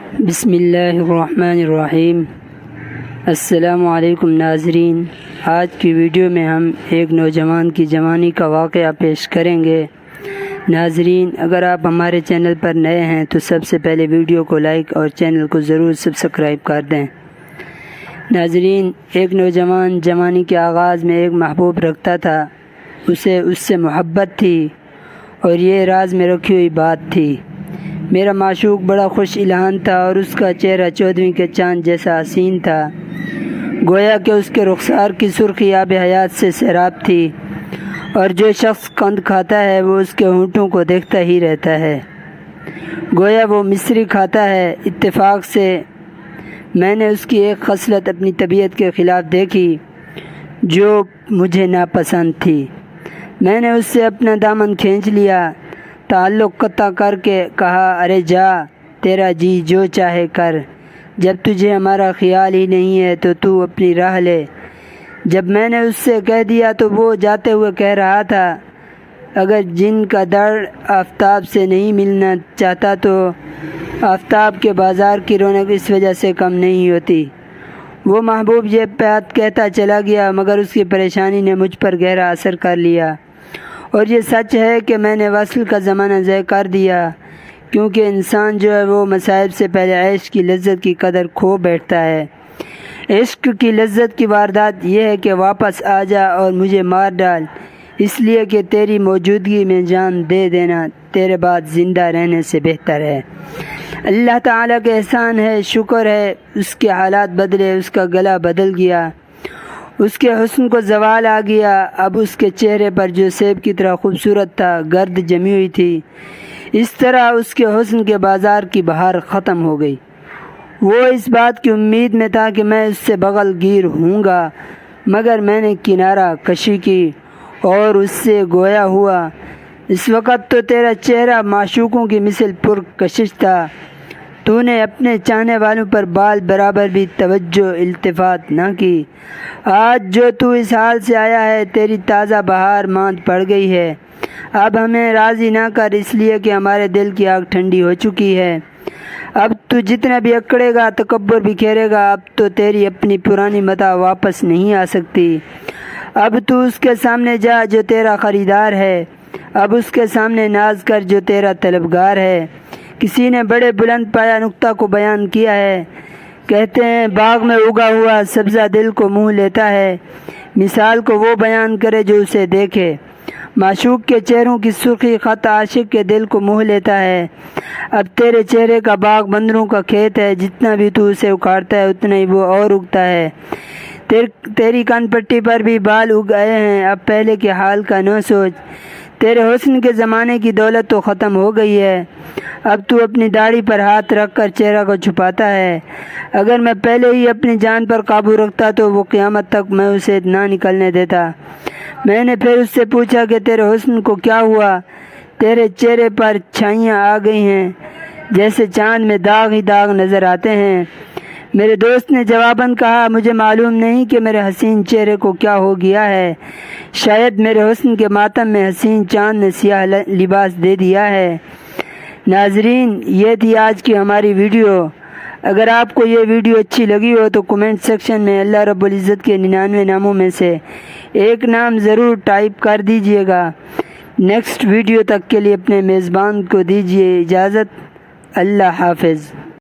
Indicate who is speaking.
Speaker 1: بسم اللہ الرحمن الرحیم۔ السلام علیکم ناظرین، آج کی ویڈیو میں ہم ایک نوجوان کی جوانی کا واقعہ پیش کریں گے۔ ناظرین، اگر آپ ہمارے چینل پر نئے ہیں تو سب سے پہلے ویڈیو کو لائک اور چینل کو ضرور سبسکرائب کر دیں۔ ناظرین، ایک نوجوان جوانی کے آغاز میں ایک محبوب رکھتا تھا۔ اسے اس سے محبت تھی اور یہ راز میں رکھی ہوئی بات تھی۔ میرا معشوق بڑا خوش الہان تھا اور اس کا چہرہ 14ویں کے چاند جیسا حسین تھا، گویا کہ اس کے رخسار کی سرخی آب حیات سے سیراب تھی، اور جو شخص قند کھاتا ہے وہ اس کے ہونٹوں کو دیکھتا ہی رہتا ہے، گویا وہ مصری کھاتا ہے۔ اتفاق سے میں نے اس کی ایک خصلت اپنی طبیعت کے خلاف دیکھی جو مجھے ناپسند تھی۔ میں نے اس سے اپنا دامن کھینچ لیا، تعلق قطع کر کے کہا، ارے جا، تیرا جی جو چاہے کر، جب تجھے ہمارا خیال ہی نہیں ہے تو تو اپنی راہ لے۔ جب میں نے اس سے کہہ دیا تو وہ جاتے ہوئے کہہ رہا تھا، اگر جن کا در آفتاب سے نہیں ملنا چاہتا تو آفتاب کے بازار کی رونق اس وجہ سے کم نہیں ہوتی۔ وہ محبوب یہ بات کہتا چلا گیا، مگر اس کی پریشانی نے مجھ پر گہرا اثر کر لیا، اور یہ سچ ہے کہ میں نے وصل کا زمانہ ضائع کر دیا، کیونکہ انسان جو ہے وہ مصائب سے پہلے عیش کی لذت کی قدر کھو بیٹھتا ہے۔ عشق کی لذت کی واردات یہ ہے کہ واپس آ جا اور مجھے مار ڈال، اس لیے کہ تیری موجودگی میں جان دے دینا تیرے بعد زندہ رہنے سے بہتر ہے۔ اللہ تعالیٰ کے احسان ہے، شکر ہے، اس کے حالات بدلے، اس کا گلا بدل گیا، اس کے حسن کو زوال آ گیا۔ اب اس کے چہرے پر جو سیب کی طرح خوبصورت تھا، گرد جمی ہوئی تھی، اس طرح اس کے حسن کے بازار کی بہار ختم ہو گئی۔ وہ اس بات کی امید میں تھا کہ میں اس سے بغل گیر ہوں گا، مگر میں نے کنارہ کشی کی اور اس سے گویا ہوا۔ اس وقت تو تیرا چہرہ معشوقوں کی مثل پرکشش تھا، تو نے اپنے چاہنے والوں پر بال برابر بھی توجہ التفات نہ کی۔ آج جو تو اس حال سے آیا ہے، تیری تازہ بہار ماند پڑ گئی ہے۔ اب ہمیں راضی نہ کر، اس لیے کہ ہمارے دل کی آگ ٹھنڈی ہو چکی ہے۔ اب تو جتنا بھی اکڑے گا، تکبر بکھیرے گا، اب تو تیری اپنی پرانی متاع واپس نہیں آ سکتی۔ اب تو اس کے سامنے جا جو تیرا خریدار ہے، اب اس کے سامنے ناز کر جو تیرا طلبگار ہے۔ کسی نے بڑے بلند پایا نکتہ کو بیان کیا ہے، کہتے ہیں باغ میں اگا ہوا سبزہ دل کو موہ لیتا ہے، مثال کو وہ بیان کرے جو اسے دیکھے۔ معشوق کے چہروں کی سرخی خط عاشق کے دل کو موہ لیتا ہے۔ اب تیرے چہرے کا باغ بندروں کا کھیت ہے، جتنا بھی تو اسے اکھاڑتا ہے اتنا ہی وہ اور اگتا ہے۔ تیری کان پٹی پر بھی بال اگ آئے ہیں، اب پہلے کے حال کا نہ سوچ۔ تیرے حسن کے زمانے کی دولت تو ختم ہو گئی ہے، اب تو اپنی داڑھی پر ہاتھ رکھ کر چہرہ کو چھپاتا ہے۔ اگر میں پہلے ہی اپنی جان پر قابو رکھتا تو وہ قیامت تک میں اسے نہ نکلنے دیتا۔ میں نے پھر اس سے پوچھا کہ تیرے حسن کو کیا ہوا؟ تیرے چہرے پر چھائیاں آ گئی ہیں، جیسے چاند میں داغ ہی داغ نظر آتے ہیں۔ میرے دوست نے جواباً کہا، مجھے معلوم نہیں کہ میرے حسین چہرے کو کیا ہو گیا ہے، شاید میرے حسن کے ماتم میں حسین چاند نے سیاہ لباس دے دیا ہے۔ ناظرین، یہ تھی آج کی ہماری ویڈیو۔ اگر آپ کو یہ ویڈیو اچھی لگی ہو تو کمنٹ سیکشن میں اللہ رب العزت کے 99 ناموں میں سے ایک نام ضرور ٹائپ کر دیجئے گا۔ نیکسٹ ویڈیو تک کے لیے اپنے میزبان کو دیجیے اجازت۔ اللہ حافظ۔